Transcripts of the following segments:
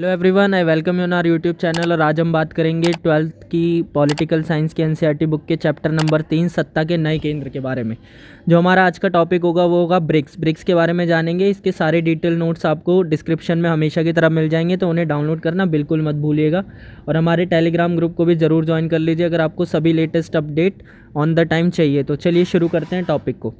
Hello everyone, I welcome you on our YouTube channel. और आज हम बात करेंगे 12th की पॉलिटिकल साइंस की एनसीईआरटी बुक के चैप्टर नंबर 3 सत्ता के नए केंद्र के बारे में। जो हमारा आज का टॉपिक होगा वो होगा ब्रिक्स के बारे में जानेंगे। इसके सारे डिटेल नोट्स आपको डिस्क्रिप्शन में हमेशा की तरह मिल जाएंगे, तो उन्हें डाउनलोड करना बिल्कुल मत भूलिएगा। और हमारे टेलीग्राम ग्रुप को भी ज़रूर ज्वाइन कर लीजिए अगर आपको सभी latest update on the time चाहिए। तो चलिए शुरू करते हैं टॉपिक को।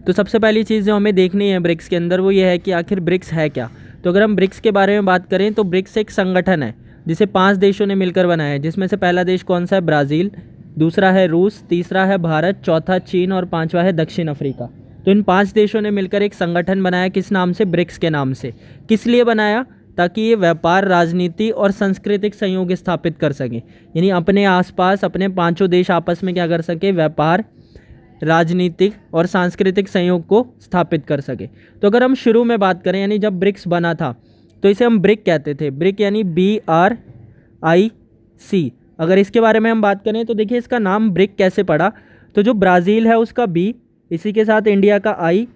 तो सबसे पहली चीज़ जो हमें देखनी है ब्रिक्स के अंदर वो ये है कि आखिर ब्रिक्स है क्या। तो अगर हम ब्रिक्स के बारे में बात करें तो ब्रिक्स एक संगठन है जिसे 5 देशों ने मिलकर बनाया है, जिसमें से पहला देश कौन सा है? ब्राज़ील, दूसरा है रूस, तीसरा है भारत, चौथा चीन और पांचवा है दक्षिण अफ्रीका। तो इन 5 देशों ने मिलकर एक संगठन बनाया, किस नाम से? ब्रिक्स के नाम से। किस लिए बनाया? ताकि ये व्यापार, राजनीति और सांस्कृतिक सहयोग स्थापित कर सकें। यानी अपने आसपास अपने 5 देश आपस में क्या कर सके? व्यापार, राजनीतिक और सांस्कृतिक सहयोग को स्थापित कर सके। तो अगर हम शुरू में बात करें, यानी जब ब्रिक्स बना था तो इसे हम ब्रिक कहते थे। ब्रिक यानी BRIC। अगर इसके बारे में हम बात करें तो देखिए इसका नाम ब्रिक कैसे पड़ा। तो जो ब्राज़ील है उसका B, इसी के साथ इंडिया का I,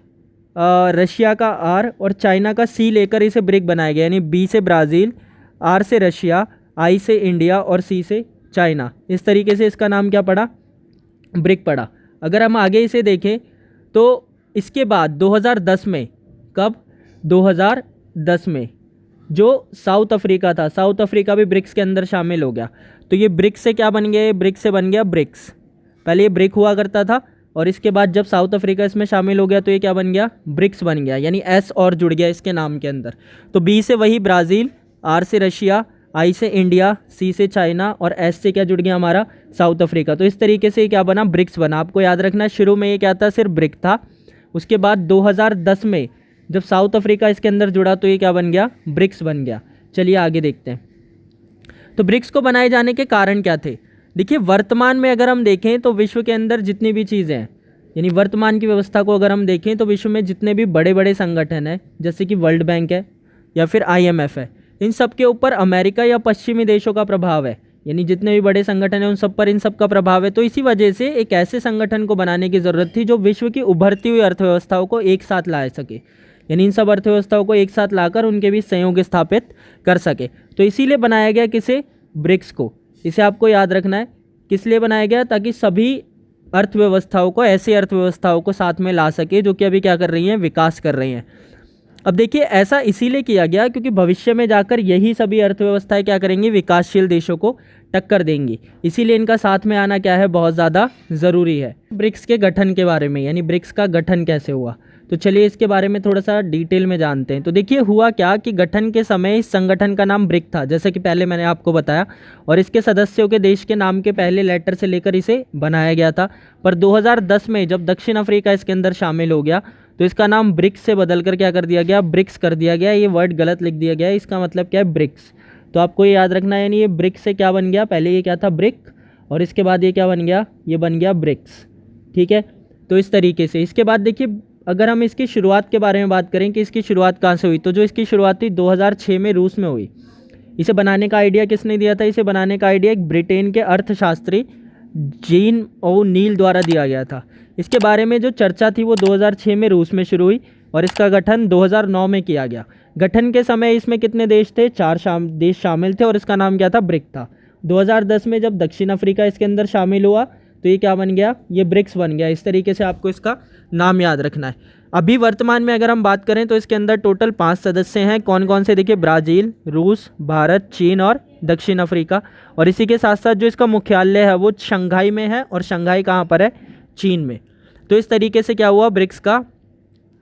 रशिया का R और चाइना का C लेकर इसे ब्रिक बनाया गया। यानी B से ब्राज़ील, R से रशिया, I से इंडिया और C से चाइना। इस तरीके से इसका नाम क्या पड़ा? ब्रिक पड़ा। अगर हम आगे इसे देखें तो इसके बाद 2010 में, कब? 2010 में जो साउथ अफ्रीका था, साउथ अफ्रीका भी ब्रिक्स के अंदर शामिल हो गया। तो ये ब्रिक्स से क्या बन गया? ये ब्रिक्स से बन गया ब्रिक्स। पहले ये ब्रिक हुआ करता था और इसके बाद जब साउथ अफ्रीका इसमें शामिल हो गया तो ये क्या बन गया? ब्रिक्स बन गया। यानी S और जुड़ गया इसके नाम के अंदर। तो B से वही ब्राज़ील, R से रशिया, I से इंडिया, C से चाइना और S से क्या जुड़ गया? हमारा साउथ अफ्रीका। तो इस तरीके से क्या बना? ब्रिक्स बना। आपको याद रखना है शुरू में ये क्या था? सिर्फ ब्रिक था। उसके बाद 2010 में जब साउथ अफ्रीका इसके अंदर जुड़ा तो ये क्या बन गया? ब्रिक्स बन गया। चलिए आगे देखते हैं। तो ब्रिक्स को बनाए जाने के कारण क्या थे? देखिए वर्तमान में अगर हम देखें तो विश्व के अंदर जितनी भी चीज़ें हैं, यानी वर्तमान की व्यवस्था को अगर हम देखें तो विश्व में जितने भी बड़े बड़े संगठन हैं, जैसे कि वर्ल्ड बैंक है या फिर IMF है, इन सब के ऊपर अमेरिका या पश्चिमी देशों का प्रभाव है। यानी जितने भी बड़े संगठन हैं उन सब पर इन सब का प्रभाव है। तो इसी वजह से एक ऐसे संगठन को बनाने की ज़रूरत थी जो विश्व की उभरती हुई अर्थव्यवस्थाओं को एक साथ ला सके। यानी इन सब अर्थव्यवस्थाओं को एक साथ लाकर उनके बीच सहयोग स्थापित कर सके। तो इसीलिए बनाया गया किसे? ब्रिक्स को। इसे आपको याद रखना है। किस लिए बनाया गया? ताकि सभी अर्थव्यवस्थाओं को, ऐसी अर्थव्यवस्थाओं को साथ में ला सके जो कि अभी क्या कर रही हैं? विकास कर रही हैं। अब देखिए ऐसा इसीलिए किया गया क्योंकि भविष्य में जाकर यही सभी अर्थव्यवस्थाएं क्या करेंगी? विकासशील देशों को टक्कर देंगी। इसीलिए इनका साथ में आना क्या है? बहुत ज़्यादा ज़रूरी है। ब्रिक्स के गठन के बारे में, यानी ब्रिक्स का गठन कैसे हुआ, तो चलिए इसके बारे में थोड़ा सा डिटेल में जानते हैं। तो देखिए हुआ क्या कि गठन के समय इस संगठन का नाम ब्रिक था, जैसे कि पहले मैंने आपको बताया, और इसके सदस्यों के देश के नाम के पहले लेटर से लेकर इसे बनाया गया था। पर 2010 में जब दक्षिण अफ्रीका इसके अंदर शामिल हो गया तो इसका नाम ब्रिक्स से बदलकर क्या कर दिया गया? ब्रिक्स कर दिया गया। ये वर्ड गलत लिख दिया गया है, इसका मतलब क्या है? ब्रिक्स। तो आपको ये याद रखना है। यानी ये ब्रिक्स से क्या बन गया? पहले ये क्या था? ब्रिक, और इसके बाद ये क्या बन गया? ये बन गया ब्रिक्स। ठीक है। तो इस तरीके से इसके बाद देखिए अगर हम इसकी शुरुआत के बारे में बात करें कि इसकी शुरुआत कहाँ से हुई, तो जो इसकी शुरुआत थी 2006 में रूस में हुई। इसे बनाने का आइडिया किसने दिया था? इसे बनाने का आइडिया एक ब्रिटेन के अर्थशास्त्री जीन ओ'नील द्वारा दिया गया था। इसके बारे में जो चर्चा थी वो 2006 में रूस में शुरू हुई और इसका गठन 2009 में किया गया। गठन के समय इसमें कितने देश थे? 4 देश शामिल थे और इसका नाम क्या था? ब्रिक था। 2010 में जब दक्षिण अफ्रीका इसके अंदर शामिल हुआ तो ये क्या बन गया? ये ब्रिक्स बन गया। इस तरीके से आपको इसका नाम याद रखना है। अभी वर्तमान में अगर हम बात करें तो इसके अंदर टोटल 5 सदस्य हैं। कौन कौन से? देखिए ब्राज़ील, रूस, भारत, चीन और दक्षिण अफ्रीका। और इसी के साथ साथ जो इसका मुख्यालय है वो शंघाई में है, और शंघाई कहाँ पर है? चीन में। तो इस तरीके से क्या हुआ? ब्रिक्स का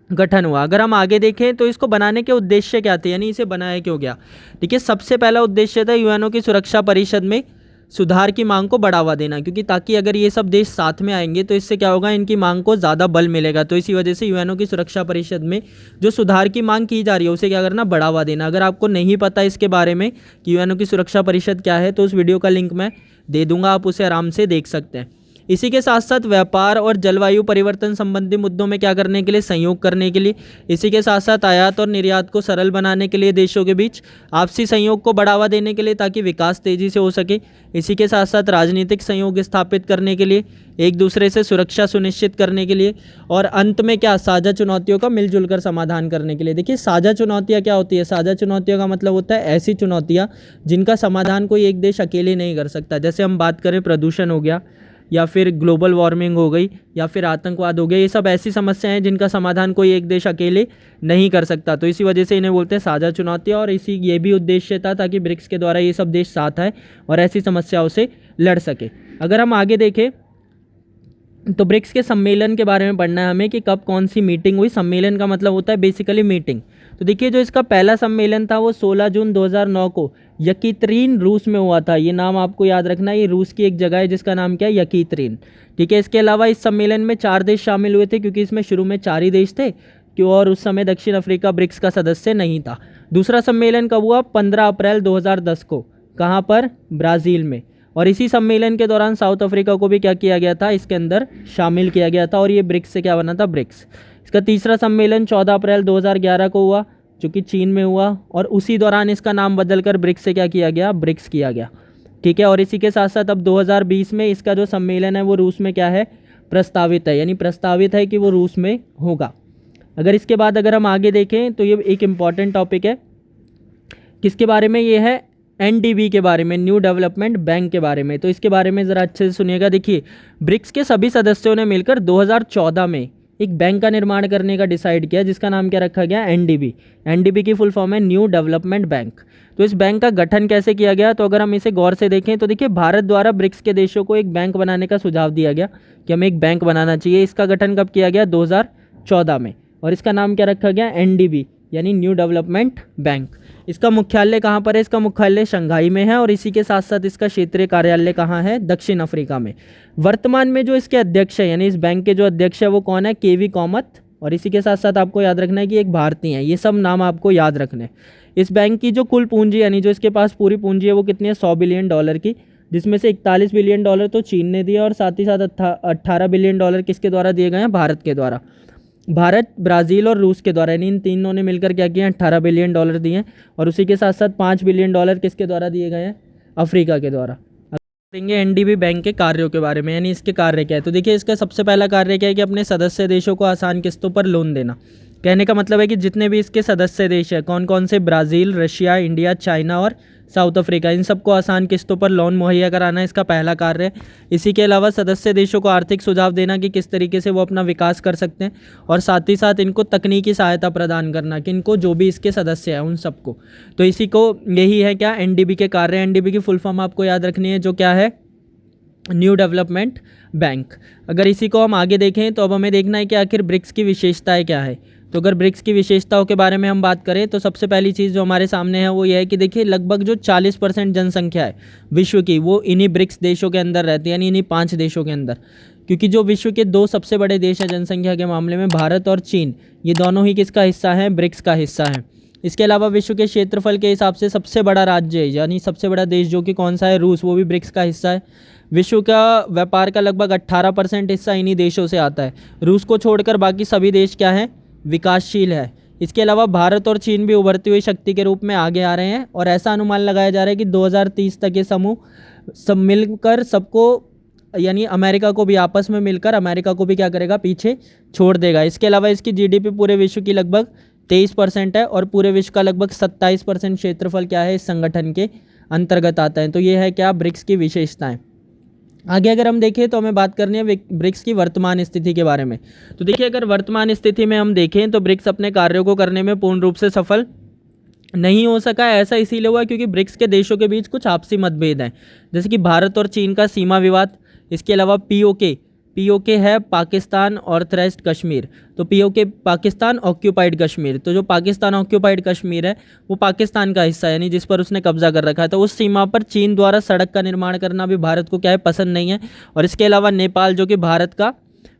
गठन हुआ। अगर हम आगे देखें तो इसको बनाने के उद्देश्य क्या थे, यानी इसे बनाया क्यों गया? देखिए सबसे पहला उद्देश्य था यूएनओ की सुरक्षा परिषद में सुधार की मांग को बढ़ावा देना, क्योंकि ताकि अगर ये सब देश साथ में आएंगे तो इससे क्या होगा? इनकी मांग को ज़्यादा बल मिलेगा। तो इसी वजह से यूएनओ की सुरक्षा परिषद में जो सुधार की मांग की जा रही है उसे क्या करना? बढ़ावा देना। अगर आपको नहीं पता इसके बारे में कि यूएनओ की सुरक्षा परिषद क्या है तो उस वीडियो का लिंक मैं दे दूंगा, आप उसे आराम से देख सकते हैं। इसी के साथ साथ व्यापार और जलवायु परिवर्तन संबंधी मुद्दों में क्या करने के लिए, सहयोग करने के लिए। इसी के साथ साथ आयात और निर्यात को सरल बनाने के लिए देशों के बीच आपसी सहयोग को बढ़ावा देने के लिए, ताकि विकास तेजी से हो सके। इसी के साथ साथ राजनीतिक सहयोग स्थापित करने के लिए, एक दूसरे से सुरक्षा सुनिश्चित करने के लिए, और अंत में क्या, साझा चुनौतियों का मिलजुल कर समाधान करने के लिए। देखिए साझा चुनौतियाँ क्या होती है, साझा चुनौतियों का मतलब होता है ऐसी चुनौतियाँ जिनका समाधान कोई एक देश अकेले नहीं कर सकता। जैसे हम बात करें प्रदूषण हो गया, या फिर ग्लोबल वार्मिंग हो गई, या फिर आतंकवाद हो गया, ये सब ऐसी समस्याएं हैं जिनका समाधान कोई एक देश अकेले नहीं कर सकता। तो इसी वजह से इन्हें बोलते हैं साझा चुनौतियां, और इसी ये भी उद्देश्य था ताकि ब्रिक्स के द्वारा ये सब देश साथ आए और ऐसी समस्याओं से लड़ सके। अगर हम आगे देखें तो ब्रिक्स के सम्मेलन के बारे में पढ़ना है हमें कि कब कौन सी मीटिंग हुई। सम्मेलन का मतलब होता है बेसिकली मीटिंग। तो देखिए जो इसका पहला सम्मेलन था वो 16 जून 2009 को यकीत्रीन रूस में हुआ था। ये नाम आपको याद रखना है, ये रूस की एक जगह है जिसका नाम क्या है, यकीत्रीन। ठीक है, इसके अलावा इस सम्मेलन में 4 देश शामिल हुए थे, क्योंकि इसमें शुरू में 4 ही देश थे, क्यों, और उस समय दक्षिण अफ्रीका ब्रिक्स का सदस्य नहीं था। दूसरा सम्मेलन कब हुआ, 15 अप्रैल 2010 को। कहाँ पर, ब्राज़ील में। और इसी सम्मेलन के दौरान साउथ अफ्रीका को भी क्या किया गया था, इसके अंदर शामिल किया गया था, और ये ब्रिक्स से क्या बना था, ब्रिक्स। इसका तीसरा सम्मेलन 14 अप्रैल 2011 को हुआ, जो कि चीन में हुआ, और उसी दौरान इसका नाम बदलकर ब्रिक्स से क्या किया गया, ब्रिक्स किया गया। ठीक है, और इसी के साथ साथ अब 2020 में इसका जो सम्मेलन है वो रूस में क्या है, प्रस्तावित है, यानी प्रस्तावित है कि वो रूस में होगा। अगर इसके बाद अगर हम आगे देखें तो ये एक इम्पॉर्टेंट टॉपिक है, किसके बारे में, ये है एनडीबी के बारे में, न्यू डेवलपमेंट बैंक के बारे में। तो इसके बारे में ज़रा अच्छे से सुनिएगा। देखिए ब्रिक्स के सभी सदस्यों ने मिलकर 2014 में एक बैंक का निर्माण करने का डिसाइड किया, जिसका नाम क्या रखा गया, एनडीबी। एनडीबी की फुल फॉर्म है न्यू डेवलपमेंट बैंक। तो इस बैंक का गठन कैसे किया गया, तो अगर हम इसे गौर से देखें तो देखिए भारत द्वारा ब्रिक्स के देशों को एक बैंक बनाने का सुझाव दिया गया कि हमें एक बैंक बनाना चाहिए। इसका गठन कब किया गया, 2014 में, और इसका नाम क्या रखा गया, एनडीबी, यानी न्यू डेवलपमेंट बैंक। इसका मुख्यालय कहाँ पर है, इसका मुख्यालय शंघाई में है, और इसी के साथ साथ इसका क्षेत्रीय कार्यालय कहाँ है, दक्षिण अफ्रीका में। वर्तमान में जो इसके अध्यक्ष है, यानी इस बैंक के जो अध्यक्ष है वो कौन है, केवी कामत। और इसी के साथ साथ आपको याद रखना है कि एक भारतीय है। ये सब नाम आपको याद रखने हैं। इस बैंक की जो कुल पूंजी, यानी जो इसके पास पूरी पूंजी है वो कितनी है, 100 बिलियन डॉलर की, जिसमें से 41 बिलियन डॉलर तो चीन ने दिया, और साथ ही साथ 18 बिलियन डॉलर किसके द्वारा दिए गए हैं, भारत के द्वारा। भारत, ब्राज़ील और रूस के द्वारा, यानी इन तीनों ने मिलकर क्या किया, 18 बिलियन डॉलर दिए हैं, और उसी के साथ साथ 5 बिलियन डॉलर किसके द्वारा दिए गए हैं, अफ्रीका के द्वारा। देंगे एनडीबी बैंक के कार्यों के बारे में, यानी इसके कार्य क्या है। तो देखिए इसका सबसे पहला कार्य क्या है कि अपने सदस्य देशों को आसान किस्तों पर लोन देना। कहने का मतलब है कि जितने भी इसके सदस्य देश हैं, कौन कौन से, ब्राज़ील, रशिया, इंडिया, चाइना और साउथ अफ्रीका, इन सबको आसान किस्तों पर लोन मुहैया कराना इसका पहला कार्य है। इसी के अलावा सदस्य देशों को आर्थिक सुझाव देना कि किस तरीके से वो अपना विकास कर सकते हैं, और साथ ही साथ इनको तकनीकी सहायता प्रदान करना कि इनको जो भी इसके सदस्य हैं उन सबको। तो इसी को, यही है क्या, एनडीबी के कार्य। एनडीबी की फुल फॉर्म आपको याद रखनी है, जो क्या है, न्यू डेवलपमेंट बैंक। अगर इसी को हम आगे देखें तो अब हमें देखना है कि आखिर ब्रिक्स की विशेषताएं क्या है। तो अगर ब्रिक्स की विशेषताओं के बारे में हम बात करें तो सबसे पहली चीज़ जो हमारे सामने है वो ये है कि देखिए लगभग जो 40% जनसंख्या है विश्व की, वो इन्हीं ब्रिक्स देशों के अंदर रहती है, यानी इन्हीं 5 देशों के अंदर। क्योंकि जो विश्व के 2 सबसे बड़े देश हैं जनसंख्या के मामले में, भारत और चीन, ये दोनों ही किसका हिस्सा हैं, ब्रिक्स का हिस्सा हैं। इसके अलावा विश्व के क्षेत्रफल के हिसाब से सबसे बड़ा राज्य है, यानी सबसे बड़ा देश जो कि कौन सा है, रूस, वो भी ब्रिक्स का हिस्सा है। विश्व का व्यापार का लगभग 18% हिस्सा इन्हीं देशों से आता है। रूस को छोड़कर बाकी सभी देश क्या हैं, विकासशील है। इसके अलावा भारत और चीन भी उभरती हुई शक्ति के रूप में आगे आ रहे हैं, और ऐसा अनुमान लगाया जा रहा है कि 2030 तक ये समूह सब मिलकर सबको, यानी अमेरिका को भी आपस में मिलकर अमेरिका को भी क्या करेगा, पीछे छोड़ देगा। इसके अलावा इसकी जीडीपी पूरे विश्व की लगभग 23% है, और पूरे विश्व का लगभग 27% क्षेत्रफल क्या है, इस संगठन के अंतर्गत आता है। तो ये है क्या, ब्रिक्स की विशेषताएं। आगे अगर हम देखें तो हमें बात करनी है ब्रिक्स की वर्तमान स्थिति के बारे में। तो देखिए अगर वर्तमान स्थिति में हम देखें तो ब्रिक्स अपने कार्यों को करने में पूर्ण रूप से सफल नहीं हो सका है। ऐसा इसीलिए हुआ क्योंकि ब्रिक्स के देशों के बीच कुछ आपसी मतभेद हैं, जैसे कि भारत और चीन का सीमा विवाद। इसके अलावा पीओके है पाकिस्तान और थ्रेस्ट कश्मीर। तो पीओके पाकिस्तान ऑक्यूपाइड कश्मीर, तो जो पाकिस्तान ऑक्यूपाइड कश्मीर है वो पाकिस्तान का हिस्सा है, यानी जिस पर उसने कब्जा कर रखा है। तो उस सीमा पर चीन द्वारा सड़क का निर्माण करना भी भारत को क्या है, पसंद नहीं है। और इसके अलावा नेपाल जो कि भारत का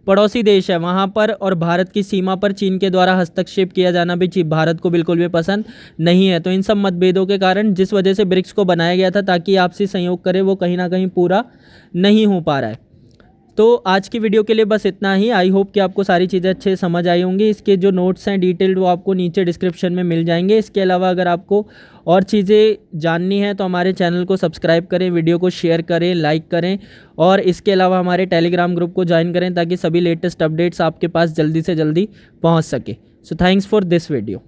पड़ोसी देश है, वहाँ पर और भारत की सीमा पर चीन के द्वारा हस्तक्षेप किया जाना भी भारत को बिल्कुल भी पसंद नहीं है। तो इन सब मतभेदों के कारण जिस वजह से ब्रिक्स को बनाया गया था ताकि आपसी सहयोग करे, वो कहीं ना कहीं पूरा नहीं हो पा रहा है। तो आज की वीडियो के लिए बस इतना ही। आई होप कि आपको सारी चीज़ें अच्छे से समझ आई होंगी। इसके जो नोट्स हैं डिटेल्ड वो आपको नीचे डिस्क्रिप्शन में मिल जाएंगे। इसके अलावा अगर आपको और चीज़ें जाननी है तो हमारे चैनल को सब्सक्राइब करें, वीडियो को शेयर करें, लाइक करें और इसके अलावा हमारे टेलीग्राम ग्रुप को ज्वाइन करें ताकि सभी लेटेस्ट अपडेट्स आपके पास जल्दी से जल्दी पहुँच सके। So thanks for this video.